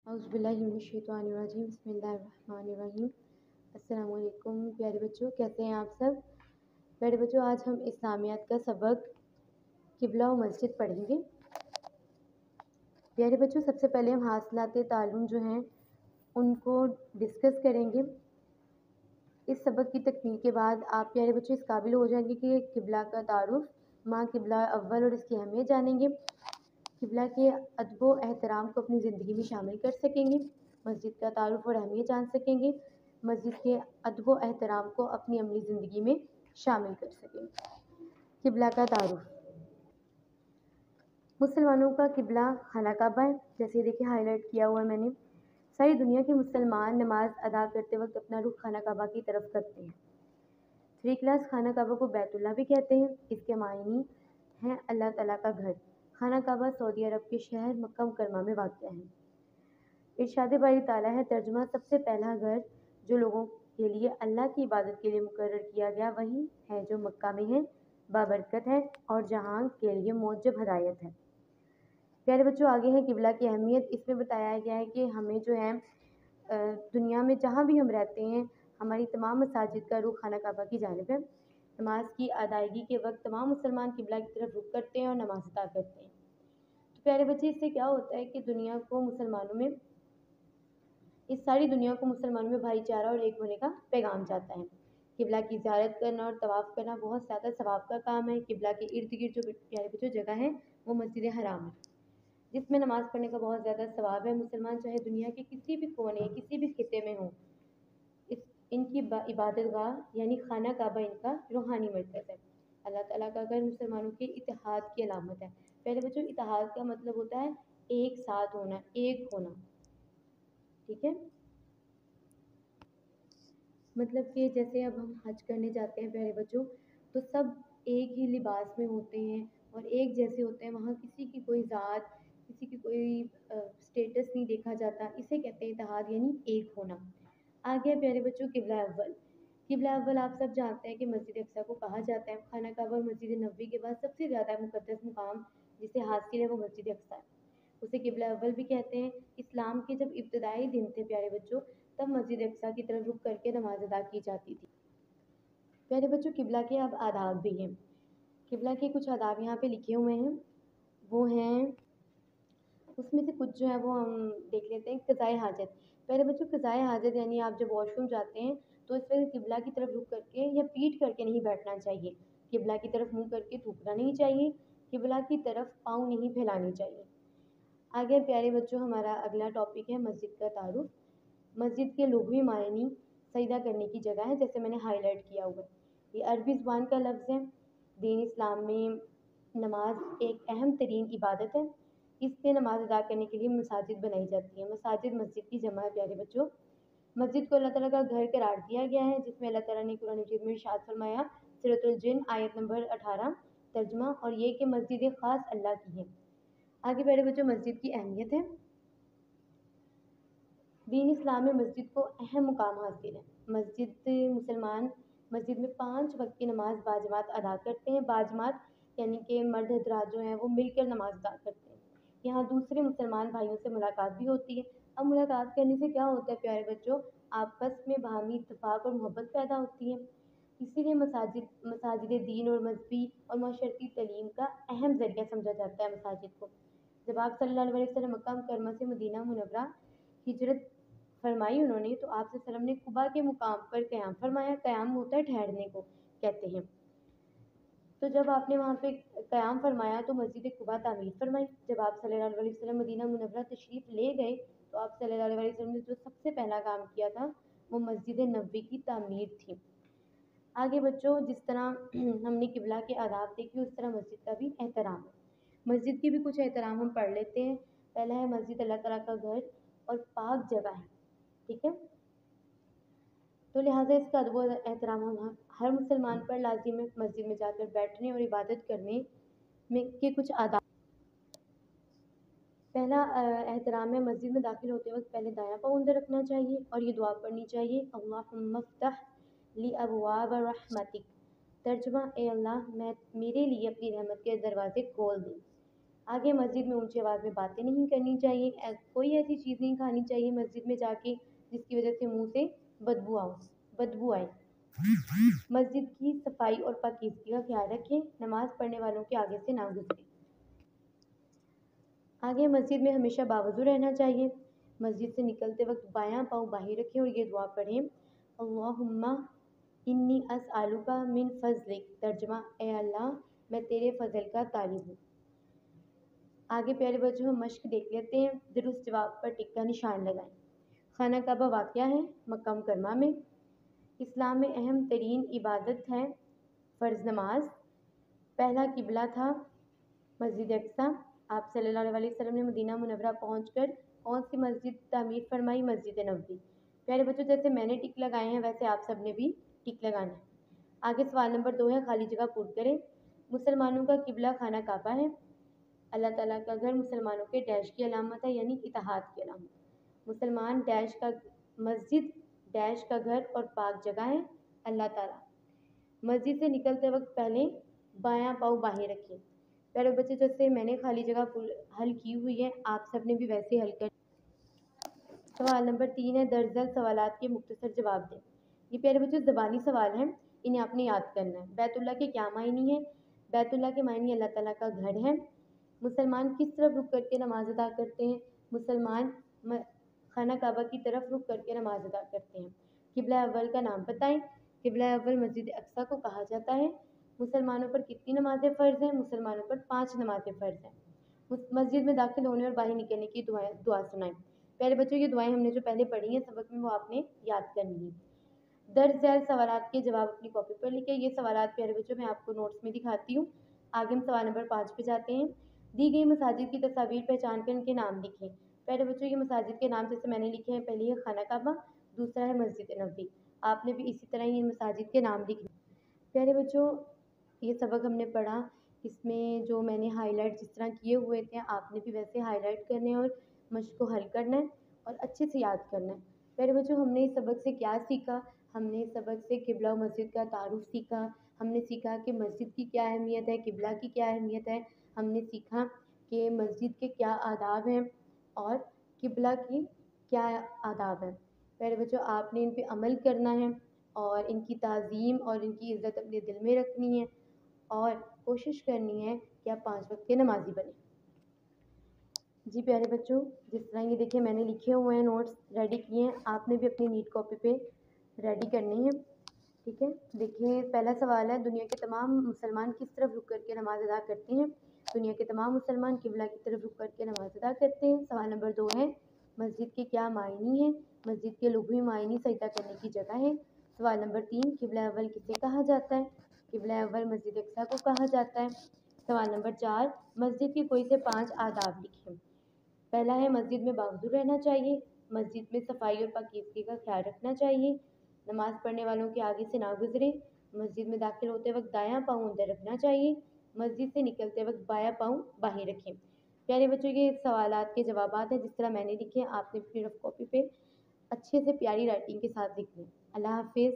औज़ुबिल्लाहिमिनश्शैतानिर्रजीम बिस्मिल्लाहिर्रहमानिर्रहीम। अस्सलाम वालेकुम प्यारे बच्चों, कैसे हैं आप सब। प्यारे बच्चों, आज हम इस्लामियात का सबक किबला और मस्जिद पढ़ेंगे। प्यारे बच्चों, सबसे पहले हम हासिलात ताल्लुम जो हैं उनको डिस्कस करेंगे। इस सबक की तकमील के बाद आप प्यारे बच्चों इस काबिल हो जाएंगे कि किबला का तारुफ, माँ किबला अव्वल और इसकी अहमियत जानेंगे। किबला के अदब व एहतराम को अपनी ज़िंदगी में शामिल कर सकेंगे। मस्जिद का तारुफ और अहमियत जान सकेंगे। मस्जिद के अदब व एहतराम को अपनी अमली ज़िंदगी में शामिल कर सकेंगे। किबला का तारुफ। मुसलमानों का किबला खाना काबा है। जैसे देखिए हाईलाइट किया हुआ है मैंने। सारी दुनिया के मुसलमान नमाज अदा करते वक्त अपना रुख खाना काबा की तरफ करते हैं। 3 क्लास खाना काबा को बैतुल्लाह भी कहते हैं। इसके मायनी हैं अल्लाह ताला का घर। खाना काबा सऊदी अरब के शहर मक्का मुकरमा में वाक़या है। इरशाद बारी ताला है, तर्जुमा, सबसे पहला घर जो लोगों के लिए अल्लाह की इबादत के लिए मुकर्रर किया गया वही है जो मक्का में है, बाबरकत है और जहां के लिए मौजब हदायत है। प्यारे बच्चों, आगे है किबला की अहमियत। इसमें बताया गया है कि हमें जो है दुनिया में जहाँ भी हम रहते हैं हमारी तमाम मसाजिद का रुख खाना काबा की जानिब है। नमाज की अदायगी के वक्त तमाम मुसलमान किबला की तरफ रुख करते हैं और नमाज अदा करते हैं। तो प्यारे बच्चे, इससे क्या होता है कि दुनिया को मुसलमानों में, इस सारी दुनिया को मुसलमानों में भाईचारा और एक होने का पैगाम जाता है। किबला की ज़ियारत करना और तवाफ़ करना बहुत ज़्यादा सवाब का काम है। किबला के इर्द गिर्द जो प्यारे बच्चों जगह है वो मस्जिद हराम है, जिसमें नमाज़ पढ़ने का बहुत ज़्यादा सवाब है। मुसलमान चाहे दुनिया के किसी भी कोने, किसी भी खिते में हो, इनकी इबादत गाह यानी खाना काबा इनका रूहानी मरकज़ है। अल्लाह ताला का घर मुसलमानों के इत्तेहाद की अलामत है। पहले बच्चों, इत्तेहाद का मतलब होता है एक साथ होना, एक होना, ठीक है। मतलब कि जैसे अब हम हज करने जाते हैं प्यारे बच्चों, तो सब एक ही लिबास में होते हैं और एक जैसे होते हैं। वहाँ किसी की कोई ज़ात, किसी की कोई स्टेटस नहीं देखा जाता। इसे कहते हैं इत्तेहाद यानी एक होना। आगे प्यारे बच्चों किबला अव्वल। किबला अव्वल आप सब जानते हैं कि मस्जिद अक्सा को कहा जाता है। खाना काबा और मस्जिद नबवी के बाद सबसे ज़्यादा मुक़द्दस मुकाम जिसे हासिल है वो मस्जिद अक्सा है। उसे किबला अव्वल भी कहते हैं। इस्लाम के जब इब्तदाई दिन थे प्यारे बच्चों, तब मस्जिद अक्सा की तरफ रुख करके नमाज अदा की जाती थी। प्यारे बच्चों, किबला के अब आदाब भी हैं। किबला के कुछ आदाब यहाँ पे लिखे हुए हैं, वो हैं, उसमें से कुछ जो है वो हम देख लेते हैं। क़ज़ाए हाजत। प्यारे बच्चों, क़ज़ाए हाजत यानी आप जब वॉशरूम जाते हैं तो इस वजह किबला की तरफ रुख करके या पीठ करके नहीं बैठना चाहिए। किबला की तरफ मुँह करके थूकना नहीं चाहिए। किबला की तरफ पाँव नहीं फैलाने चाहिए। आगे प्यारे बच्चों हमारा अगला टॉपिक है मस्जिद का तारुफ। मस्जिद के लुग़वी मायनी सजदा करने की जगह है, जैसे मैंने हाईलाइट किया हुआ है। ये अरबी ज़ुबान का लफ्ज़ है। दीन इस्लाम में नमाज एक अहम तरीन इबादत है। इससे नमाज अदा करने के लिए मसाजिद बनाई जाती हैं। मसाजिद मस्जिद की जमा है प्यारे बच्चों। मस्जिद को अल्लाह ताला का घर करार दिया गया है, जिसमें अल्लाह ताला ने कुरान मजीद में इरशाद फरमाया, सूरतुल जिन आयत नंबर 18, तर्जुमा, और ये कि मस्जिद ख़ास अल्लाह की है। आगे प्यारे बच्चों मस्जिद की अहमियत है। दीन इस्लाम में मस्जिद को अहम मुकाम हासिल है। मुसलमान मस्जिद में 5 वक्त की नमाज बाजमात अदा करते हैं। बाजमात यानी कि मर्द हजरात जो हैं वो मिलकर नमाज अदा करते हैं। यहाँ दूसरे मुसलमान भाइयों से मुलाकात भी होती है। अब मुलाकात करने से क्या होता है प्यारे बच्चों, आपस में बाहमी इत्तेफाक और मोहब्बत पैदा होती है। इसीलिए मसाजिद दीन और मजहबी और माशरती तलीम का अहम ज़रिया समझा जाता है मसाजिद को। जब आप सल्लल्लाहु अलैहि वसल्लम मक्का मुकरमा से मदीना मुनव्वरा हिजरत फरमाई उन्होंने, तो आप सल्लल्लाहु अलैहि वसल्लम ने कुबा के मुकाम पर क़याम फरमाया। क़याम होता है ठहरने को कहते हैं। तो जब आपने वहाँ पे क़याम फरमाया तो मस्जिद कुबा तामीर फरमाई। जब आप सल्लल्लाहु अलैहि वसल्लम मदीना मुनव्वरा तशरीफ़ ले गए तो आप सल्लल्लाहु अलैहि वसल्लम ने जो सबसे पहला काम किया था वो मस्जिद नबवी की तामीर थी। आगे बच्चों, जिस तरह हमने किबला के आदाब देखे उस तरह मस्जिद का भी एहतराम है। मस्जिद की भी कुछ एहतराम हम पढ़ लेते हैं। पहला है मस्जिद अल्लाह ताला का घर और पाक जगह है, ठीक है। तो लिहाजा इसका अदब और एहतराम हम हर मुसलमान पर लाजिम है। मस्जिद में जाकर बैठने और इबादत करने में के कुछ आदाब। पहला एहतराम है, मस्जिद में दाखिल होते वक्त पहले दायां पाँव अंदर रखना चाहिए और ये दुआ पढ़नी चाहिए, अल्लाहुम्मा फ़्तह ली अबवाब रहमतिक। तर्जुमा, ए अल्लाह, मैं मेरे लिए अपनी रहमत के दरवाजे खोल दे। आगे मस्जिद में ऊंची आवाज़ में बातें नहीं करनी चाहिए, कोई ऐसी चीज़ नहीं खानी चाहिए मस्जिद में जाके जिसकी वजह से मुंह से बदबू आए। मस्जिद की सफाई और पाकीज़गी का ख्याल रखें, नमाज पढ़ने वालों के आगे से ना गुजरें। आगे मस्जिद में हमेशा बावजू रहना चाहिए। मस्जिद से निकलते वक्त बायां पाँव बाहर रखें और ये दुआ पढ़ें, अल्लाहुम्मा इन्नी अस्अलुका मिन फज़लिक, तर्जमा ए अल्लाह मैं तेरे फजल का तालिब हूँ। आगे प्यारे बच्चों हम मश्क देख लेते हैं। दुरुस्त जवाब पर टिक का निशान लगाएं। खाना काबा वाक़या है मक्का मुकरमा में। इस्लाम में अहम तरीन इबादत है फ़र्ज़ नमाज। पहला किबला था मस्जिद अक्सा। आप सल्लल्लाहु अलैहि वसल्लम ने मदीना मुनव्वरा पहुंचकर कौन सी मस्जिद तामीर फरमाई? मस्जिद नबवी। प्यारे बच्चों जैसे मैंने टिक लगाए हैं वैसे आप सब ने भी टिक लगाना है। आगे सवाल नंबर 2 है, खाली जगह पूर्ण करें। मुसलमानों का किबला खाना काबा है। अल्लाह ताला का घर मुसलमानों के डैश की अलामत है, यानी इत्तेहाद की अलामत। मुसलमान डैश का मस्जिद डैश का घर और पाक जगह है अल्लाह ताला। मस्जिद से निकलते वक्त पहले बायां पाँव बाहें रखें। प्यारे बच्चे जैसे मैंने खाली जगह हल की हुई है आप सब ने भी वैसे हल कर। सवाल नंबर 3 है, दर्जन सवालात के मुख्तसर जवाब दें। ये प्यारे बच्चों ज़बानी सवाल हैं, इन्हें आपने याद करना है। बैतुल्लाह के क्या मायनी है? बैतुल्लाह के मायनी अल्लाह ताला का घर है। मुसलमान किस तरफ रुक करके नमाज अदा करते हैं? मुसलमान खाना काबा की तरफ रुक करके नमाज अदा करते हैं। किबला अव्वल का नाम बताएं। किबला अव्वल मस्जिद अक्सा को कहा जाता है। मुसलमानों पर कितनी नमाजें फ़र्ज़ हैं? मुसलमानों पर 5 नमाजें फ़र्ज़ हैं। मस्जिद में दाखिल होने और बाहर निकलने की दुआ सुनाएं। प्यारे बच्चों ये दुआएं हमने जो पहले पढ़ी हैं सबक में वो आपने याद करनी है। दर्ज झैल सवालात के जवाब अपनी कॉपी पर लिखें। ये सवालात प्यारे बच्चों मैं आपको नोट्स में दिखाती हूँ। आगे हम सवाल नंबर 5 पे जाते हैं। दी गई मसाजिद की तस्वीर पहचान कर इनके नाम लिखें। प्यारे बच्चों ये मसाजिद के नाम जैसे मैंने लिखे हैं, पहली है खाना काबा, दूसरा है मस्जिद नबवी। आपने भी इसी तरह ही इन मसाजिद के नाम लिखने। प्यारे बच्चों ये सबक हमने पढ़ा, इसमें जो मैंने हाईलाइट जिस तरह किए हुए थे आपने भी वैसे हाईलाइट करने और मश्क को हल करना है और अच्छे से याद करना है। प्यारे बच्चों हमने इस सबक से क्या सीखा? हमने इस सबक से किबला और मस्जिद का तारुफ सीखा। हमने सीखा कि मस्जिद की क्या अहमियत है, किबला की क्या अहमियत है। हमने सीखा कि मस्जिद के क्या आदाब हैं और किबला की क्या आदाब हैं। प्यारे बच्चों आपने इन पे अमल करना है और इनकी ताज़ीम और इनकी इज़्ज़त अपने दिल में रखनी है और कोशिश करनी है कि आप 5 वक्त के नमाजी बने। जी प्यारे बच्चों जिस तरह ये देखिए मैंने लिखे हुए हैं, नोट्स रेडी किए हैं, आपने भी अपनी नीट कॉपी पे रेडी करनी है। ठीक है, देखिए पहला सवाल है, दुनिया के तमाम मुसलमान किस तरफ रुक करके नमाज अदा करते हैं? दुनिया के तमाम मुसलमान किबला की तरफ रुक करके नमाज अदा करते हैं। सवाल नंबर 2 है, मस्जिद के क्या मायनी है? मस्जिद के लुग़वी मायनी सजदा करने की जगह है। सवाल नंबर 3, किबला अव्वल किसे कहा जाता है? किबला अव्वल मस्जिद अक्सा को कहा जाता है। सवाल नंबर 4, मस्जिद के कोई से 5 आदाब लिखें। पहला है, मस्जिद में बावजू रहना चाहिए। मस्जिद में सफाई और पाकीज़गी का ख्याल रखना चाहिए। नमाज पढ़ने वालों के आगे से ना गुजरे। मस्जिद में दाखिल होते वक्त दायां पाँव अंदर रखना चाहिए। मस्जिद से निकलते वक्त बायां पाँव बाहर रखें। प्यारे बच्चों ये सवालात के जवाबात हैं जिस तरह मैंने लिखे हैं आपने अपनी रफ कॉपी पे अच्छे से प्यारी राइटिंग के साथ लिखने। अल्लाह हाफिज़।